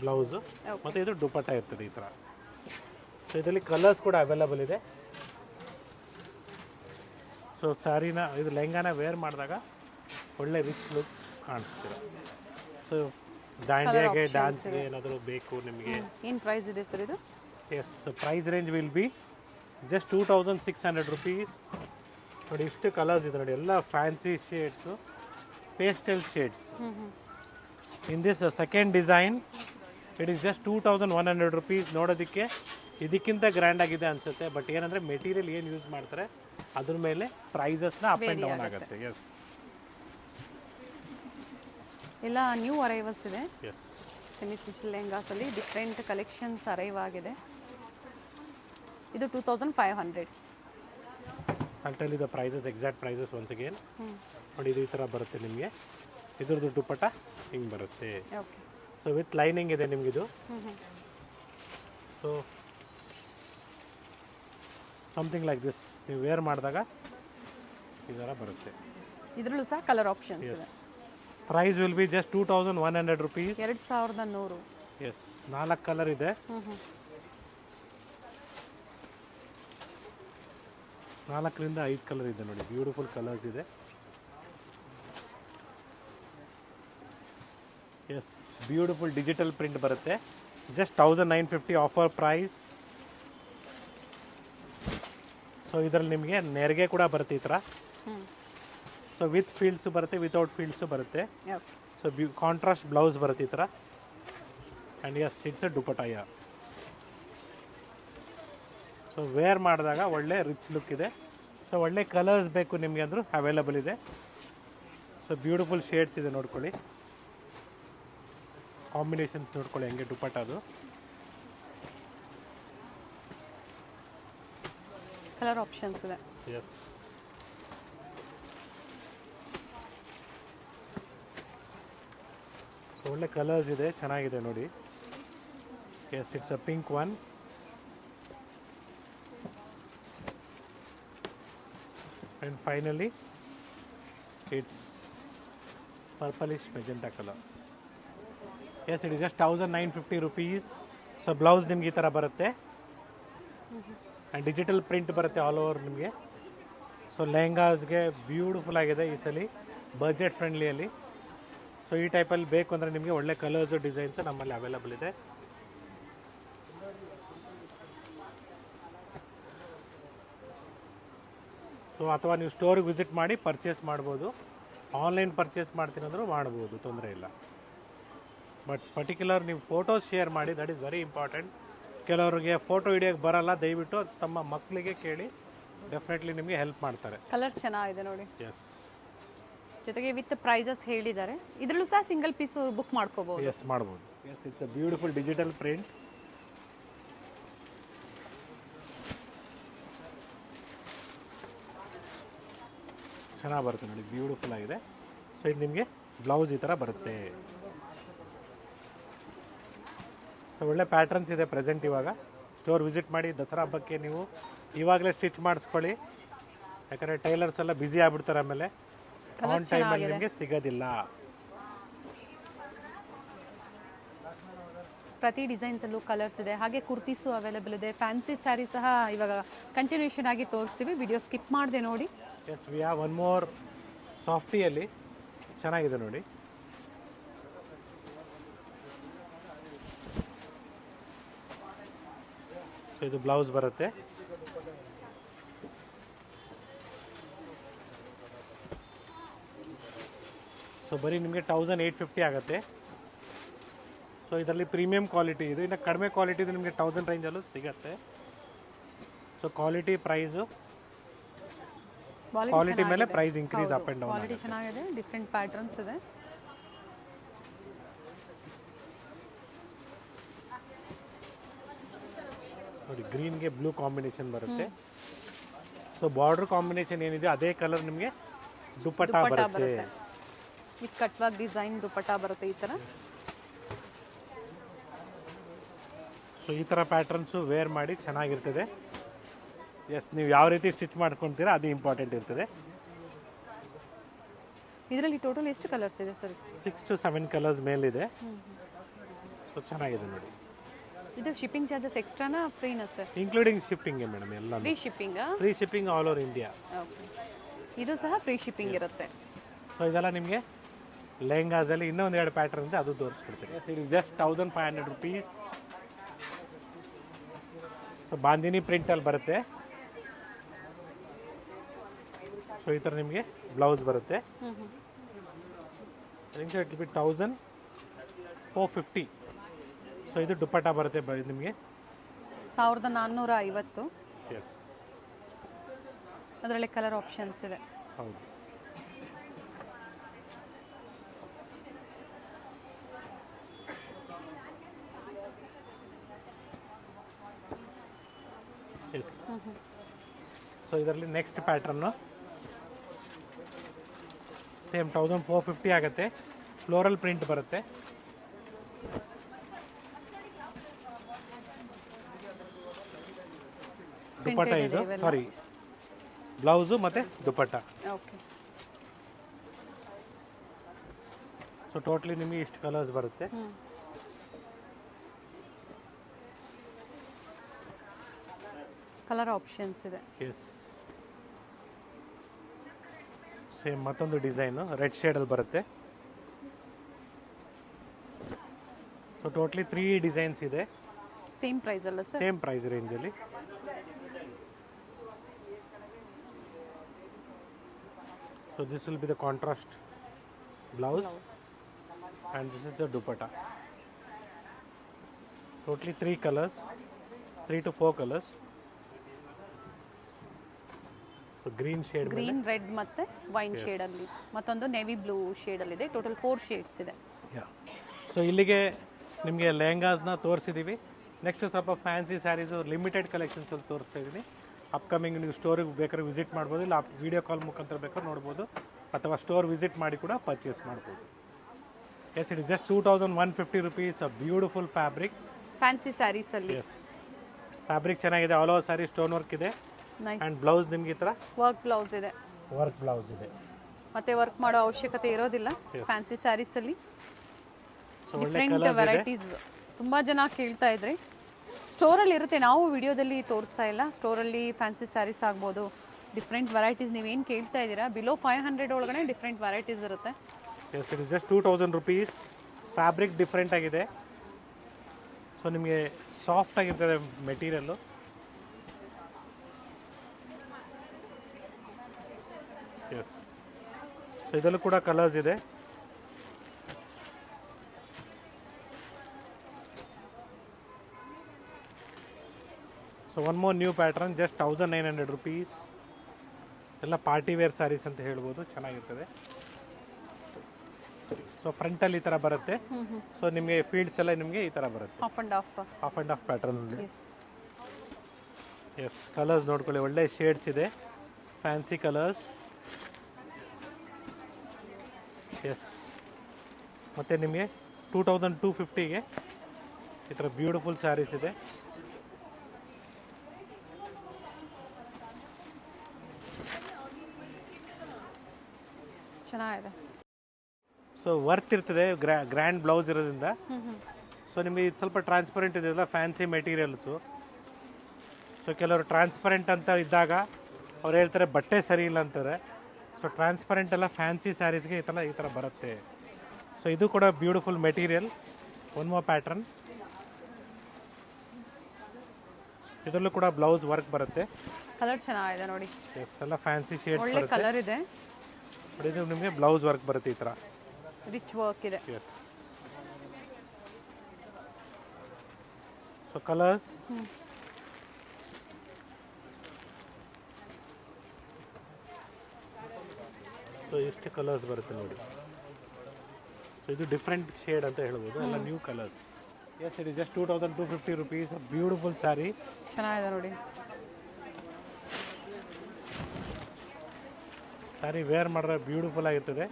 ಬ್ಲೌಸು. ಮತ್ತು ಇದು ದುಪಟ್ಟ ಇರ್ತದೆ ಈ ಥರ. ಸೊ ಇದರಲ್ಲಿ ಕಲರ್ಸ್ ಕೂಡ ಅವೈಲೇಬಲ್ ಇದೆ. ಸೊ ಸ್ಯಾರಿನ ಇದು ಲೆಹಂಗಾನ ವೇರ್ ಮಾಡಿದಾಗ ಒಳ್ಳೆ ರಿಚ್ ಲುಕ್ ಕಾಣಿಸ್ತೀರ. ಸೊ ದಾಂಡಿಯಾಗೆ ಡ್ಯಾನ್ಸ್ಗೆ ಏನಾದರೂ ಬೇಕು ನಿಮಗೆ. ಏನು ಪ್ರೈಸ್ ಇದೆ ಸರ್ ಇದು? Yes, price range will be just 2600 rupees. ನೋಡಿ ಇಷ್ಟು ಕಲರ್ಸ್ ಇದೆ ನೋಡಿ, ಎಲ್ಲ fancy shades, pastel shades. In this second design it is just 2100 rupees. ನೋಡೋದಕ್ಕೆ ಇದಕ್ಕಿಂತ ಗ್ರ್ಯಾಂಡ್ ಆಗಿದೆ ಅನಿಸುತ್ತೆ, ಬಟ್ ಏನಂದರೆ ಮೆಟೀರಿಯಲ್ ಏನು ಯೂಸ್ ಮಾಡ್ತಾರೆ ಅದ್ರ ಮೇಲೆ ಪ್ರೈಸಸ್ನ ಅಪ್ ಆ್ಯಂಡ್ ಡೌನ್ ಆಗುತ್ತೆ. ಎಸ್, ಎಲ್ಲ ನ್ಯೂ ಅರೈವಲ್ಸ್ ಇದೆ. ಎಸ್, ಸೆಮಿ ಸ್ಟಿಚ್ ಲೆಹಂಗಾಸಲ್ಲಿ ಡಿಫ್ರೆಂಟ್ ಕಲೆಕ್ಷನ್ಸ್ ಅರೈವ್ ಆಗಿದೆ. ಇದು 2500. I'll tell you the prices, exact prices once again. ನೋಡಿ ಇದು ಈ ಥರ ಬರುತ್ತೆ ನಿಮಗೆ. ಇದ್ರದ್ದು ದುಪಟ್ಟ ಹಿಂಗೆ ಬರುತ್ತೆ. ಓಕೆ. ಸೊ ವಿತ್ ಲೈನಿಂಗ್ ಇದೆ ನಿಮಗಿದು. ಸೊ ಸಮಥಿಂಗ್ ಲೈಕ್ ದಿಸ್ ನೀವು ವೇರ್ ಮಾಡಿದಾಗ ಈ ಥರ ಬರುತ್ತೆ. ಇದರಲ್ಲೂ ಸಹ ಕಲರ್ ಆಪ್ಷನ್ಸ್ ಇದೆ. Price will be just 2100 rupees. 2100. Yes, 4 colour ಇದೆ. 4ರಿಂದ 5 ಕಲರ್ ಇದೆ ನೋಡಿ, ಬ್ಯೂಟಿಫುಲ್ ಕಲರ್ಸ್ ಇದೆ. ಎಸ್, ಬ್ಯೂಟಿಫುಲ್ ಡಿಜಿಟಲ್ ಪ್ರಿಂಟ್ ಬರುತ್ತೆ. Just 1950 offer price. ಸೊ ಇದರಲ್ಲಿ ನಿಮಗೆ ನೆರಿಗೆ ಕೂಡ ಬರುತ್ತೆ ಈ ಥರ. ಸೊ ವಿತ್ ಫೀಲ್ಡ್ಸು ಬರುತ್ತೆ, ವಿತೌಟ್ ಫೀಲ್ಡ್ಸು ಬರುತ್ತೆ. ಸೊ ಕಾಂಟ್ರಾಸ್ಟ್ ಬ್ಲೌಸ್ ಬರುತ್ತೆ ಈ ಥರ. And S, it's a dupatta. So wear ಮಾಡಿದಾಗ ಒಳ್ಳೆ ರಿಚ್ ಲುಕ್ ಇದೆ. ಸೊ ಒಳ್ಳೆ ಕಲರ್ಸ್ ಬೇಕು ನಿಮಗೆ ಅಂದರೂ ಅವೈಲೇಬಲ್ ಇದೆ. ಸೊ ಬ್ಯೂಟಿಫುಲ್ ಶೇಡ್ಸ್ ಇದೆ ನೋಡ್ಕೊಳ್ಳಿ, ಕಾಂಬಿನೇಷನ್ಸ್ ನೋಡ್ಕೊಳ್ಳಿ ಹೆಂಗೆ ದುಪಟ್ಟ ಅದು. ಕಲರ್ ಆಪ್ಷನ್ಸ್ ಇದೆ. ಎಸ್, ಒಳ್ಳೆ ಕಲರ್ಸ್ ಇದೆ, ಚೆನ್ನಾಗಿದೆ ನೋಡಿ. Yes, it's a pink one. And finally it's purplish magenta color. Yes, it is just 1950 rupees. So blouse ನಿಮಗೆ ಈ ಥರ ಬರುತ್ತೆ. ಆ್ಯಂಡ್ ಡಿಜಿಟಲ್ ಪ್ರಿಂಟ್ ಬರುತ್ತೆ ಆಲ್ ಓವರ್ ನಿಮಗೆ. ಸೊ ಲೆಹಂಗಾಸ್ಗೆ ಬ್ಯೂಟಿಫುಲ್ ಆಗಿದೆ ಈ ಸಲ, ಬಜೆಟ್ ಫ್ರೆಂಡ್ಲಿಯಲ್ಲಿ. ಸೊ ಈ ಟೈಪಲ್ಲಿ ಬೇಕು ಅಂದರೆ ನಿಮಗೆ ಒಳ್ಳೆ ಕಲರ್ಸು ಡಿಸೈನ್ಸು ನಮ್ಮಲ್ಲಿ ಅವೈಲೇಬಲ್ ಇದೆ. ಸೊ ಅಥವಾ ನೀವು ಸ್ಟೋರಿಗೆ ವಿಸಿಟ್ ಮಾಡಿ ಪರ್ಚೇಸ್ ಮಾಡ್ಬೋದು. ಆನ್ಲೈನ್ ಪರ್ಚೇಸ್ ಮಾಡ್ತೀನಿ ಅಂದರೂ ಮಾಡ್ಬೋದು, ತೊಂದರೆ ಇಲ್ಲ. ಬಟ್ ಪರ್ಟಿಕ್ಯುಲರ್ ನೀವು ಫೋಟೋಸ್ ಶೇರ್ ಮಾಡಿ, ದಟ್ ಈಸ್ ವೆರಿ ಇಂಪಾರ್ಟೆಂಟ್. ಕೆಲವರಿಗೆ ಫೋಟೋ ಹಿಡಿಯೋಕ್ಕೆ ಬರಲ್ಲ, ದಯವಿಟ್ಟು ತಮ್ಮ ಮಕ್ಕಳಿಗೆ ಕೇಳಿ, ಡೆಫಿನೆಟ್ಲಿ ನಿಮಗೆ ಹೆಲ್ಪ್ ಮಾಡ್ತಾರೆ. ಕಲರ್ ಚೆನ್ನಾಗಿದೆ ನೋಡಿ. ಎಸ್, ಜೊತೆಗೆ ವಿತ್ ಪ್ರೈಸಸ್ ಹೇಳಿದ್ದಾರೆ. ಇದರಲ್ಲೂ ಸಹ ಸಿಂಗಲ್ ಪೀಸ್ ಬುಕ್ ಮಾಡ್ಕೋಬಹುದು. ಎಸ್, ಮಾಡ್ಬೋದು. Yes, it's a beautiful digital print. ಚೆನ್ನಾಗಿ ಬರುತ್ತೆ ನೋಡಿ, ಬ್ಯೂಟಿಫುಲ್ ಆಗಿದೆ. ಸೊ ಇದು ನಿಮಗೆ ಬ್ಲೌಸ್ ಈ ಥರ ಬರುತ್ತೆ. ಸೊ ಒಳ್ಳೆ ಪ್ಯಾಟರ್ನ್ಸ್ ಇದೆ ಪ್ರೆಸೆಂಟ್ ಇವಾಗ. ಸ್ಟೋರ್ ವಿಸಿಟ್ ಮಾಡಿ, ದಸರಾ ಹಬ್ಬಕ್ಕೆ ನೀವು ಇವಾಗಲೇ ಸ್ಟಿಚ್ ಮಾಡಿಸ್ಕೊಳ್ಳಿ. ಯಾಕಂದರೆ ಟೈಲರ್ಸ್ ಎಲ್ಲ ಬ್ಯುಸಿ ಆಗಿಬಿಡ್ತಾರೆ ಆಮೇಲೆ. ಆನ್ ಟೈಮಲ್ಲಿ ನಿಮಗೆ ಸಿಗೋದಿಲ್ಲ. ಪ್ರತಿ ಡಿಸೈನ್ಸಲ್ಲೂ ಕಲರ್ಸ್ ಇದೆ. ಹಾಗೆ ಕುರ್ತೀಸು ಅವೈಲೇಬಲ್ ಇದೆ. ಫ್ಯಾನ್ಸಿ ಸ್ಯಾರಿ ಸಹ ಇವಾಗ ಕಂಟಿನ್ಯೂಷನ್ ಆಗಿ ತೋರಿಸ್ತೀವಿ. ವಿಡಿಯೋ ಸ್ಕಿಪ್ ಮಾಡಿದೆ ನೋಡಿ. Yes, we have one more ಸಾಫ್ಟಿಯಲ್ಲಿ ಚೆನ್ನಾಗಿದೆ ನೋಡಿ. ಸೊ ಇದು ಬ್ಲೌಸ್ ಬರುತ್ತೆ. ಸೊ ಬರೀ ನಿಮಗೆ 1850 ಆಗುತ್ತೆ. ಸೊ ಇದರಲ್ಲಿ ಪ್ರೀಮಿಯಂ ಕ್ವಾಲಿಟಿ ಇದು. ಇನ್ನು ಕಡಿಮೆ ಕ್ವಾಲಿಟಿದು ನಿಮಗೆ 1000 ರೇಂಜಲ್ಲೂ ಸಿಗುತ್ತೆ. ಸೊ ಕ್ವಾಲಿಟಿ ಪ್ರೈಸು ಕ್ವಾಲಿಟಿ ಮೇಲೆ price increase up and down. Quality ಚೆನ್ನಾಗಿದೆ. ಡಿಫ್ರೆಂಟ್ ಪ್ಯಾಟರ್ನ್ಸ್ ಇದೆ. ನೋಡಿ, ಗ್ರೀನ್ಗೆ ಬ್ಲೂ ಕಾಂಬಿನೇಷನ್ ಬರುತ್ತೆ. ಸೊ ಬಾರ್ಡರ್ ಕಾಂಬಿನೇಷನ್ ಏನಿದೆ ಅದೇ ಕಲರ್ ನಿಮಗೆ ದುಪ್ಪಟ್ಟ ಬರುತ್ತೆ. With cut work design dupatta ಬರುತ್ತೆ ಈ ಥರ. ಸೊ ಈ ಥರ ಪ್ಯಾಟರ್ನ್ಸು ವೇರ್ ಮಾಡಿ ಚೆನ್ನಾಗಿರ್ತದೆ. ಎಸ್, ನೀವು ಯಾವ ರೀತಿ ಸ್ಟಿಚ್ ಮಾಡ್ಕೊತೀರಾ ಅದು ಇಂಪಾರ್ಟೆಂಟ್ ಇರ್ತದೆ. ಇದರಲ್ಲಿ ಟೋಟಲ್ ಎಷ್ಟು ಕಲರ್ಸ್ ಇದೆ ಸರ್? 6 to 7 ಕಲರ್ಸ್ ಮೇಲಿದೆ. ಸೊ ಚೆನ್ನಾಗಿದೆ ನೋಡಿ. ಇದು ಶಿಪ್ಪಿಂಗ್ ಚಾರ್ಜಸ್ ಎಕ್ಸ್ಟ್ರಾನಾ ಫ್ರೀನಾ ಸರ್? ಇನ್ಕ್ಲೂಡಿಂಗ್ ಶಿಪ್ಪಿಂಗ್ ಮೇಡಮ್, ಎಲ್ಲ ಫ್ರೀ ಶಿಪ್ಪಿಂಗಾ? Free shipping all over India. Okay, ಇದು ಸಹ ಫ್ರೀ ಶಿಪ್ಪಿಂಗ್ ಇರುತ್ತೆ. ಸೊ ಇದೆಲ್ಲ ನಿಮಗೆ ಲೆಹಂಗಾಸಲ್ಲಿ ಇನ್ನೊಂದು 2 ಪ್ಯಾಟರ್ನ್ ಇದೆ, ಅದು ತೋರಿಸ್ಕೊಡ್ತೀನಿ. Yes, it is just 1500 rupees. So bandhani ಪ್ರಿಂಟಲ್ಲಿ ಬರುತ್ತೆ. ಸೊ ಈ ಥರ ನಿಮಗೆ ಬ್ಲೌಸ್ ಬರುತ್ತೆ. It will B 1450. ಸೊ ಇದು ದುಪ್ಪಟ್ಟ ಬರುತ್ತೆ ನಿಮಗೆ 1450. ಎಸ್, ಅದರಲ್ಲಿ ಕಲರ್ ಆಪ್ಷನ್ಸ್ ಇದೆ. ಹೌದು. ಎಸ್. ಸೊ ಇದರಲ್ಲಿ ನೆಕ್ಸ್ಟ್ ಪ್ಯಾಟ್ರನ್ನು ಸೇಮ್ 1450 ಆಗುತ್ತೆ. ಫ್ಲೋರಲ್ ಪ್ರಿಂಟ್ ಬರುತ್ತೆ. ದುಪ್ಪಟ್ಟ ಇದು, ಸಾರಿ, ಬ್ಲೌಸು ಮತ್ತು ದುಪ್ಪಟ್ಟ. ಓಕೆ. ಸೊ ಟೋಟಲಿ ನಿಮಗೆ ಇಷ್ಟು ಕಲರ್ಸ್ ಬರುತ್ತೆ. ಕಲರ್ ಆಪ್ಷನ್ಸ್ ಇದೆ. ಎಸ್, ಸೇಮ್ ಮತ್ತೊಂದು ಡಿಸೈನು ರೆಡ್ ಶೇಡಲ್ಲಿ ಬರುತ್ತೆ. ಸೊ ಟೋಟಲಿ 3 ಡಿಸೈನ್ಸ್ ಇದೆ. ಸೇಮ್ ಪ್ರೈಸ್ ಅಲ್ಲ ಸರ್? ಸೇಮ್ ಪ್ರೈಸ್ ರೇಂಜಲ್ಲಿ. So this will be the contrast blouse and this is the dupatta. Totally 3 colors, 3 to 4 colors. So green shade, green, red ಮತ್ತೆ wine shade ಅಲ್ಲಿ, ಮತ್ತೊಂದು navy blue shade ಅಲ್ಲಿ ಇದೆ. Total 4 shades ಇದೆ. So ಇಲ್ಲಿಗೆ ನಿಮಗೆ ಲೆಹಂಗಾಸ್ನ ತೋರಿಸಿದ್ದೀವಿ. Next ಸ್ವಲ್ಪ ಫ್ಯಾನ್ಸಿ ಸ್ಯಾರೀಸು ಲಿಮಿಟೆಡ್ ಕಲೆಕ್ಷನ್ಸ್ ಅಲ್ಲಿ ತೋರಿಸ್ತಾ ಇದ್ದೀನಿ. ಅಪ್ಕಮಿಂಗ್ ನೀವು ಸ್ಟೋರಿಗೆ ಬೇಕಾದ್ರೆ ವಿಸಿಟ್ ಮಾಡ್ಬೋದು, ಇಲ್ಲ ವಿಡಿಯೋ ಕಾಲ್ ಮುಖಾಂತರ ಬೇಕಾದ್ರೆ ನೋಡ್ಬೋದು, ಅಥವಾ ಸ್ಟೋರ್ ವಿಸಿಟ್ ಮಾಡಿ ಕೂಡ ಪರ್ಚೇಸ್ ಮಾಡ್ಬೋದು. Yes, it is just 2150 rupees. A beautiful fabric. Fancy saris ಅಲ್ಲಿ. ಎಸ್, ಫ್ಯಾಬ್ರಿಕ್ ಚೆನ್ನಾಗಿದೆ. All over sari stone work ಇದೆ. ನೈಸ್. ಅಂಡ್ ಬ್ಲೌಸ್ ನಿಮ್ಗೆ ಈ ಥರ ವರ್ಕ್ ಬ್ಲೌಸ್ ಇದೆ. ವರ್ಕ್ ಬ್ಲೌಸ್ ಇದೆ. ಮತ್ತೆ ವರ್ಕ್ ಮಾಡೋ ಅವಶ್ಯಕತೆ ಇರೋದಿಲ್ಲ ಫ್ಯಾನ್ಸಿ ಸ್ಯಾರೀಸ್ ಅಲ್ಲಿ. ಸೊ ಒಳ್ಳೆ ಡಿಫ್ರೆಂಟ್ ಕಲರ್ಸ್ ಇದೆ. ವೆರೈಟೀಸ್ ತುಂಬಾ ಜನ ಕೇಳ್ತಾ ಇದ್ರಿ. ಸ್ಟೋರಲ್ಲಿ ಇರುತ್ತೆ, ನಾವು ವಿಡಿಯೋದಲ್ಲಿ ತೋರಿಸ್ತಾ ಇಲ್ಲ. ಸ್ಟೋರಲ್ಲಿ ಫ್ಯಾನ್ಸಿ ಸ್ಯಾರೀಸ್ ಆಗ್ಬೋದು, ಡಿಫ್ರೆಂಟ್ ವೆರೈಟೀಸ್ ನೀವೇನು ಕೇಳ್ತಾ ಇದ್ದೀರಾ ಬಿಲೋ 500 ಒಳಗಡೆ ಡಿಫ್ರೆಂಟ್ ವೆರೈಟೀಸ್ ಇರುತ್ತೆ. Yes, it is just 2000 rupees. Fabric different ಆಗಿದೆ. ಸೊ ನಿಮಗೆ ಸಾಫ್ಟ್ ಆಗಿರ್ತದೆ ಮೆಟೀರಿಯಲ್ಲು. ಎಸ್, ಸೊ ಇದರಲ್ಲೂ ಕೂಡ ಕಲರ್ಸ್ ಇದೆ. So one more new pattern, just 1900 rupees. ಎಲ್ಲ ಪಾರ್ಟಿ ವೇರ್ ಸ್ಯಾರೀಸ್ ಅಂತ ಹೇಳ್ಬೋದು, ಚೆನ್ನಾಗಿರ್ತದೆ. ಸೊ ಫ್ರಂಟಲ್ಲಿ ಈ ಥರ ಬರುತ್ತೆ. ಸೊ ನಿಮಗೆ ಫೀಲ್ಡ್ಸ್ ಎಲ್ಲ ನಿಮಗೆ ಈ ಥರ ಬರುತ್ತೆ. Half and half pattern. Yes. Yes, colours ನೋಡ್ಕೊಳ್ಳಿ, ಒಳ್ಳೆ ಶೇಡ್ಸ್ ಇದೆ, ಫ್ಯಾನ್ಸಿ ಕಲರ್ಸ್. ಎಸ್, ಮತ್ತು ನಿಮಗೆ 2250ಗೆ ಈ ಥರ ಬ್ಯೂಟಿಫುಲ್ ಸ್ಯಾರೀಸ್ ಇದೆ. ಚೆನ್ನಾಗಿದೆ. ಸೊ ವರ್ತ್ ಇರ್ತದೆ, ಗ್ರ್ಯಾಂಡ್ ಬ್ಲೌಸ್ ಇರೋದ್ರಿಂದ. ಸೊ ನಿಮಗೆ ಇದು ಸ್ವಲ್ಪ ಟ್ರಾನ್ಸ್ಪರೆಂಟ್ ಇದೆಯಲ್ಲ, ಫ್ಯಾನ್ಸಿ ಮೆಟೀರಿಯಲ್ಸು. ಸೊ ಕೆಲವರು ಟ್ರಾನ್ಸ್ಪರೆಂಟ್ ಅಂತ ಇದ್ದಾಗ ಅವ್ರು ಹೇಳ್ತಾರೆ ಬಟ್ಟೆ ಸರಿ ಇಲ್ಲ ಅಂತಾರೆ. ಸೊ ಟ್ರಾನ್ಸ್ಪರೆಂಟ್ ಎಲ್ಲ ಫ್ಯಾನ್ಸಿ ಸ್ಯಾರೀಸ್ಗೆ ಈ ಥರ ಬರುತ್ತೆ. ಸೊ ಇದು ಕೂಡ beautiful material. One more pattern. ಇದರಲ್ಲೂ ಕೂಡ ಬ್ಲೌಸ್ ವರ್ಕ್ ಬರುತ್ತೆ. ಕಲರ್ ಚೆನ್ನಾಗಿದೆ ನೋಡಿ. ಎಸ್, ಎಲ್ಲ ಫ್ಯಾನ್ಸಿ ಶೇಡ್ಸ್ ಒಳ್ಳೆ ಬರುತ್ತೆ. ಕಲರ್ ಇದೆ. ಇದು ನಿಮಗೆ ಬ್ಲೌಸ್ ವರ್ಕ್ ಬರುತ್ತೆ ಈ ಥರ. ರಿಚ್ ವರ್ಕ್ ಇದೆ. ಎಸ್. ಸೊ ಕಲರ್ಸ್ ಸೊ ಇಷ್ಟು ಕಲರ್ಸ್ ಬರುತ್ತೆ ನೋಡಿ. ಸೊ ಇದು ಡಿಫ್ರೆಂಟ್ ಶೇಡ್ ಅಂತ ಹೇಳ್ಬೋದು, ಎಲ್ಲ new colours. Yes, it is just 2250 rupees. Beautiful sari. ಚೆನ್ನಾಗಿದೆ ನೋಡಿ. ಸ್ಯಾರಿ ವೇರ್ ಮಾಡಿದ್ರೆ ಬ್ಯೂಟಿಫುಲ್ ಆಗಿರ್ತದೆ.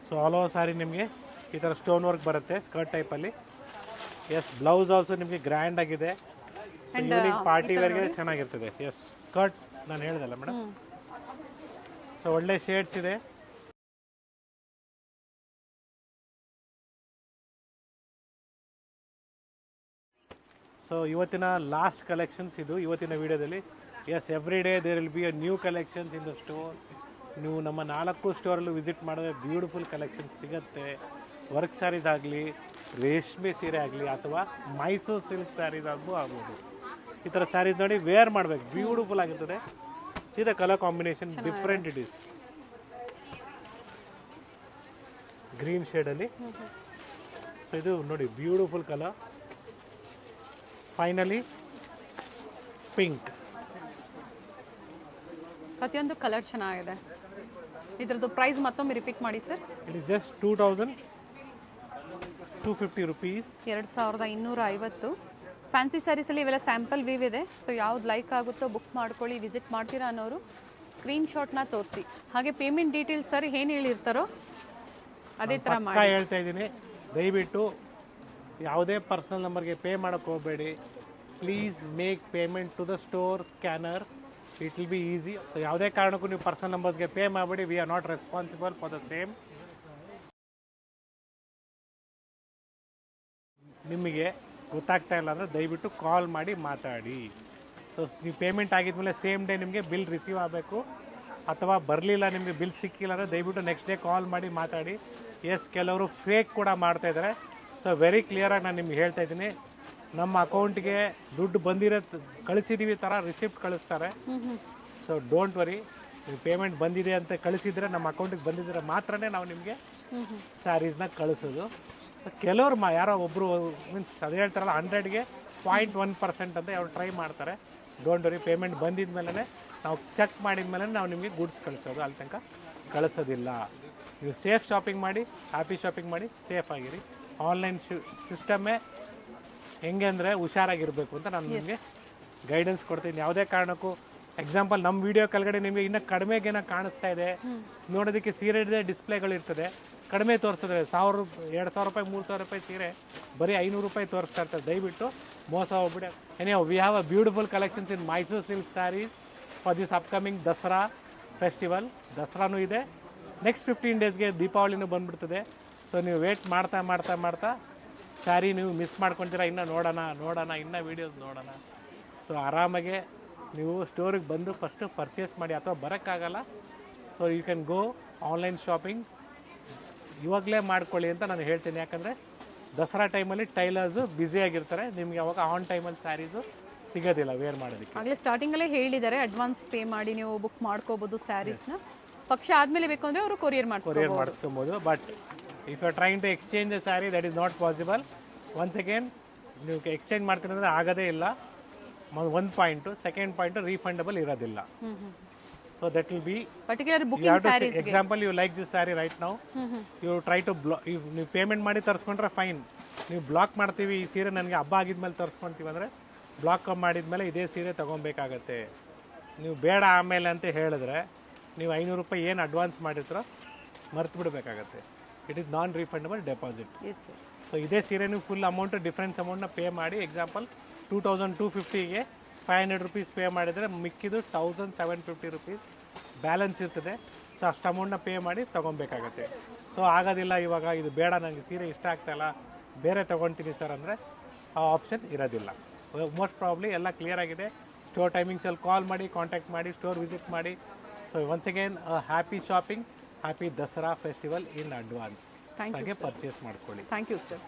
ಸೊ ಆಲ್ ಓವರ್ ಸ್ಯಾರಿ ನಿಮಗೆ ಈ ಥರ ಸ್ಟೋನ್ ವರ್ಕ್ ಬರುತ್ತೆ ಸ್ಕರ್ಟ್ ಟೈಪಲ್ಲಿ. ಎಸ್, ಬ್ಲೌಸ್ ಆಲ್ಸೋ ನಿಮಗೆ ಗ್ರ್ಯಾಂಡ್ ಆಗಿದೆ. ಈವ್ನಿಂಗ್ ಪಾರ್ಟಿ ವೇರ್ಗೆ ಚೆನ್ನಾಗಿರ್ತದೆ. ಎಸ್, ಸ್ಕರ್ಟ್ ನಾನು ಹೇಳ್ದಲ್ಲ ಮೇಡಮ್. ಸೊ ಒಳ್ಳೆ ಶೇಡ್ಸ್ ಇದೆ. ಸೊ ಇವತ್ತಿನ ಲಾಸ್ಟ್ ಕಲೆಕ್ಷನ್ಸ್ ಇದು ಇವತ್ತಿನ ವಿಡಿಯೋದಲ್ಲಿ. Yes, every day there will be a new collections in the store. ನೀವು ನಮ್ಮ 4 ಸ್ಟೋರಲ್ಲೂ ವಿಸಿಟ್ ಮಾಡಿದ್ರೆ ಬ್ಯೂಟಿಫುಲ್ ಕಲೆಕ್ಷನ್ಸ್ ಸಿಗುತ್ತೆ. ವರ್ಕ್ ಸ್ಯಾರೀಸ್ ಆಗಲಿ, ರೇಷ್ಮೆ ಸೀರೆ ಆಗಲಿ, ಅಥವಾ ಮೈಸೂರು ಸಿಲ್ಕ್ ಸ್ಯಾರೀಸ್ ಆಗ್ಬೋದು. ಈ ಥರ ಸ್ಯಾರೀಸ್ ನೋಡಿ ವೇರ್ ಮಾಡಬೇಕು, ಬ್ಯೂಟಿಫುಲ್ ಆಗಿರ್ತದೆ. ಸೀದಾ colour combination different it is. Green ಶೇಡಲ್ಲಿ. ಸೊ ಇದು ನೋಡಿ ಬ್ಯೂಟಿಫುಲ್ ಕಲರ್. Finally pink. ಪ್ರತಿಯೊಂದು ಕಲರ್ ಚೆನ್ನಾಗಿದೆ. ಇದ್ರದ್ದು ಪ್ರೈಸ್ ಮತ್ತೊಮ್ಮೆ ರಿಪೀಟ್ ಮಾಡಿ sir. It is just 2250 rupees. 2250. Fancy ಸ್ಯಾರೀಸಲ್ಲಿ ಇವೆಲ್ಲ ಸ್ಯಾಂಪಲ್ ವೀವ್ ಇದೆ. ಸೊ ಯಾವ್ದು ಲೈಕ್ ಆಗುತ್ತೋ ಬುಕ್ ಮಾಡ್ಕೊಳ್ಳಿ. ವಿಸಿಟ್ ಮಾಡ್ತೀರಾ ಅನ್ನೋರು ಸ್ಕ್ರೀನ್ಶಾಟ್ನ ತೋರಿಸಿ. ಹಾಗೆ ಪೇಮೆಂಟ್ ಡೀಟೇಲ್ಸ್ ಸರ್ ಏನು ಹೇಳಿರ್ತಾರೋ ಅದೇ ಥರ ಮಾಡಿ. ಹೇಳ್ತಾ ಇದ್ದೀನಿ, ದಯವಿಟ್ಟು ಯಾವುದೇ ಪರ್ಸನಲ್ ನಂಬರ್ಗೆ ಪೇ ಮಾಡೋಕ್ಕೆ ಹೋಗಬೇಡಿ. Please make payment to the store scanner. It will be easy. So ಯಾವುದೇ ಕಾರಣಕ್ಕೂ ನೀವು ಪರ್ಸನಲ್ ನಂಬರ್ಸ್ಗೆ ಪೇ ಮಾಡಬೇಡಿ. We are not responsible for the same. ನಿಮಗೆ ಗೊತ್ತಾಗ್ತಾ ಇಲ್ಲ ಅಂದರೆ ದಯವಿಟ್ಟು ಕಾಲ್ ಮಾಡಿ ಮಾತಾಡಿ. ಸೊ ನೀವು ಪೇಮೆಂಟ್ ಆಗಿದ್ಮೇಲೆ ಸೇಮ್ ಡೇ ನಿಮಗೆ ಬಿಲ್ ರಿಸೀವ್ ಆಗಬೇಕು. ಅಥವಾ ಬರಲಿಲ್ಲ, ನಿಮಗೆ ಬಿಲ್ ಸಿಕ್ಕಿಲ್ಲ ಅಂದರೆ ದಯವಿಟ್ಟು ನೆಕ್ಸ್ಟ್ ಡೇ ಕಾಲ್ ಮಾಡಿ ಮಾತಾಡಿ. ಎಸ್, ಕೆಲವರು ಫೇಕ್ ಕೂಡ ಮಾಡ್ತಾಯಿದ್ದಾರೆ. ಸೊ ವೆರಿ ಕ್ಲಿಯರಾಗಿ ನಾನು ನಿಮ್ಗೆ ಹೇಳ್ತಾ ಇದ್ದೀನಿ, ನಮ್ಮ ಅಕೌಂಟ್ಗೆ ದುಡ್ಡು ಕಳಿಸಿದ್ದೀವಿ ಥರ ರಿಸಿಪ್ಟ್ ಕಳಿಸ್ತಾರೆ. ಸೊ ಡೋಂಟ್ ವರಿ, ನೀವು ಪೇಮೆಂಟ್ ಬಂದಿದೆ ಅಂತ ಕಳಿಸಿದರೆ ನಮ್ಮ ಅಕೌಂಟಿಗೆ ಬಂದಿದ್ರೆ ಮಾತ್ರನೇ ನಾವು ನಿಮಗೆ ಸ್ಯಾರೀಸ್ನ ಕಳಿಸೋದು. ಕೆಲವರು ಯಾರೋ ಒಬ್ಬರು ಮೀನ್ಸ್ ಅದು ಹೇಳ್ತಾರಲ್ಲ 100ಗೆ 0.1% ಅಂತ ಅವ್ರು ಟ್ರೈ ಮಾಡ್ತಾರೆ. ಡೋಂಟ್ ವರಿ, ಪೇಮೆಂಟ್ ಬಂದಿದ ಮೇಲೆ ನಾವು ಚೆಕ್ ಮಾಡಿದ ಮೇಲೆ ನಾವು ನಿಮಗೆ ಗುಡ್ಸ್ ಕಳಿಸೋದು, ಅಲ್ಲಿ ತನಕ ಕಳಿಸೋದಿಲ್ಲ. ನೀವು ಸೇಫ್ ಶಾಪಿಂಗ್ ಮಾಡಿ, ಹ್ಯಾಪಿ ಶಾಪಿಂಗ್ ಮಾಡಿ, ಸೇಫ್ ಆಗಿರಿ. ಆನ್ಲೈನ್ ಸಿಸ್ಟಮ್ಮೇ ಹೆಂಗೆ ಅಂದರೆ ಹುಷಾರಾಗಿರಬೇಕು ಅಂತ ನಾನು ನಿಮಗೆ ಗೈಡೆನ್ಸ್ ಕೊಡ್ತೀನಿ. ಯಾವುದೇ ಕಾರಣಕ್ಕೂ ಎಕ್ಸಾಂಪಲ್ ನಮ್ಮ ವಿಡಿಯೋ ಕೆಳಗಡೆ ನಿಮಗೆ ಇನ್ನೂ ಕಡಿಮೆಗೇನೋ ಕಾಣಿಸ್ತಾ ಇದೆ, ನೋಡೋದಕ್ಕೆ ಸೀರೆದೇ ಡಿಸ್ಪ್ಲೇಗಳಿರ್ತದೆ, ಕಡಿಮೆ ತೋರಿಸ್ತದೆ. 1000, 2000 ರೂಪಾಯಿ, 3000 ರೂಪಾಯಿ ಸೀರೆ ಬರೀ 500 ರೂಪಾಯಿ ತೋರಿಸ್ತಾ ಇರ್ತಾರೆ. ದಯವಿಟ್ಟು ಮೋಸ ಹೋಗ್ಬಿಡಿ. Any we have a beautiful collections in Mysore silk sarees for this upcoming Dasara festival. ದಸರಾನೂ ಇದೆ, ನೆಕ್ಸ್ಟ್ 15 ಡೇಸ್ಗೆ ದೀಪಾವಳಿನೂ ಬಂದುಬಿಡ್ತದೆ. ಸೊ ನೀವು ವೇಟ್ ಮಾಡ್ತಾ ಮಾಡ್ತಾ ಮಾಡ್ತಾ ಸ್ಯಾರಿ ನೀವು ಮಿಸ್ ಮಾಡ್ಕೊತೀರಾ. ಇನ್ನೂ ನೋಡೋಣ ಇನ್ನೂ ವೀಡಿಯೋಸ್ ನೋಡೋಣ. ಸೊ ಆರಾಮಾಗೆ ನೀವು ಸ್ಟೋರಿಗೆ ಬಂದು ಫಸ್ಟು ಪರ್ಚೇಸ್ ಮಾಡಿ, ಅಥವಾ ಬರೋಕ್ಕಾಗಲ್ಲ. So you can go online shopping ಇವಾಗಲೇ ಮಾಡ್ಕೊಳ್ಳಿ ಅಂತ ನಾನು ಹೇಳ್ತೀನಿ. ಯಾಕಂದರೆ ದಸರಾ ಟೈಮಲ್ಲಿ ಟೈಲರ್ಸು ಬ್ಯುಸಿಯಾಗಿರ್ತಾರೆ, ನಿಮಗೆ ಅವಾಗ ಆನ್ ಟೈಮಲ್ಲಿ ಸ್ಯಾರೀಸು ಸಿಗೋದಿಲ್ಲ ವೇರ್ ಮಾಡೋದಕ್ಕೆ. ಆಗಲೇ ಸ್ಟಾರ್ಟಿಂಗಲ್ಲೇ ಹೇಳಿದ್ದಾರೆ ಅಡ್ವಾನ್ಸ್ ಪೇ ಮಾಡಿ ನೀವು ಬುಕ್ ಮಾಡ್ಕೋಬೋದು ಸ್ಯಾರೀಸ್ನ. ಪಕ್ಷ ಆದಮೇಲೆ ಬೇಕು ಅಂದರೆ ಅವರು ಕೊರಿಯರ್ ಮಾಡಿಸ್ಕೊಬೋದು. But if you are trying to exchange the saree, that is not possible. Once again ನೀವು ಎಕ್ಸ್ಚೇಂಜ್ ಮಾಡ್ತೀನಿ ಅಂದರೆ ಆಗೋದೇ ಇಲ್ಲ. ಒಂದು ಪಾಯಿಂಟು. ಸೆಕೆಂಡ್ ಪಾಯಿಂಟು ರೀಫಂಡಬಲ್ ಇರೋದಿಲ್ಲ. So that will be particular booking sarees. Example you like this saree right now, you try to ನೀವು payment ಮಾಡಿ ತರಿಸ್ಕೊಂಡ್ರೆ ಫೈನ್. ನೀವು ಬ್ಲಾಕ್ ಮಾಡ್ತೀವಿ, ಈ ಸೀರೆ ನನಗೆ ಹಬ್ಬ ಆಗಿದ್ಮೇಲೆ ತರಿಸ್ಕೊಳ್ತೀವಿ ಅಂದರೆ ಬ್ಲಾಕ್ ಮಾಡಿದ್ಮೇಲೆ ಇದೇ ಸೀರೆ ತೊಗೊಬೇಕಾಗತ್ತೆ. ನೀವು ಬೇಡ ಆಮೇಲೆ ಅಂತ ಹೇಳಿದ್ರೆ ನೀವು 500 ರೂಪಾಯಿ ಏನು ಅಡ್ವಾನ್ಸ್ ಮಾಡಿರ್ತೀರೋ ಮರ್ತು ಬಿಡಬೇಕಾಗತ್ತೆ. It is non refundable deposit. So ಇದೇ ಸೀರೆ ನೀವು ಫುಲ್ ಅಮೌಂಟು ಡಿಫ್ರೆನ್ಸ್ ಅಮೌಂಟ್ನ ಪೇ ಮಾಡಿ, ಎಕ್ಸಾಂಪಲ್ 2250ಗೆ 500 ರೂಪೀಸ್ ಪೇ ಮಾಡಿದರೆ ಮಿಕ್ಕಿದ್ದು 1750 ರೂಪೀಸ್ ಬ್ಯಾಲೆನ್ಸ್ ಇರ್ತದೆ. ಸೊ ಅಷ್ಟು ಅಮೌಂಟ್ನ ಪೇ ಮಾಡಿ ತೊಗೊಬೇಕಾಗತ್ತೆ. ಸೊ ಆಗೋದಿಲ್ಲ, ಇವಾಗ ಇದು ಬೇಡ, ನನಗೆ ಸೀರೆ ಇಷ್ಟ ಆಗ್ತಾಯಿಲ್ಲ, ಬೇರೆ ತೊಗೊಳ್ತೀನಿ ಸರ್ ಅಂದರೆ ಆ ಆಪ್ಷನ್ ಇರೋದಿಲ್ಲ. ಮೋಸ್ಟ್ ಪ್ರಾಬ್ಲಿ ಎಲ್ಲ ಕ್ಲಿಯರ್ ಆಗಿದೆ. ಸ್ಟೋರ್ ಟೈಮಿಂಗ್ಸಲ್ಲಿ ಕಾಲ್ ಮಾಡಿ, ಕಾಂಟ್ಯಾಕ್ಟ್ ಮಾಡಿ, ಸ್ಟೋರ್ ವಿಸಿಟ್ ಮಾಡಿ. So once again happy shopping, happy Dasara festival in advance. Thank you ಹಾಗೆ ಪರ್ಚೇಸ್ ಮಾಡ್ಕೊಳ್ಳಿ. Thank you sir.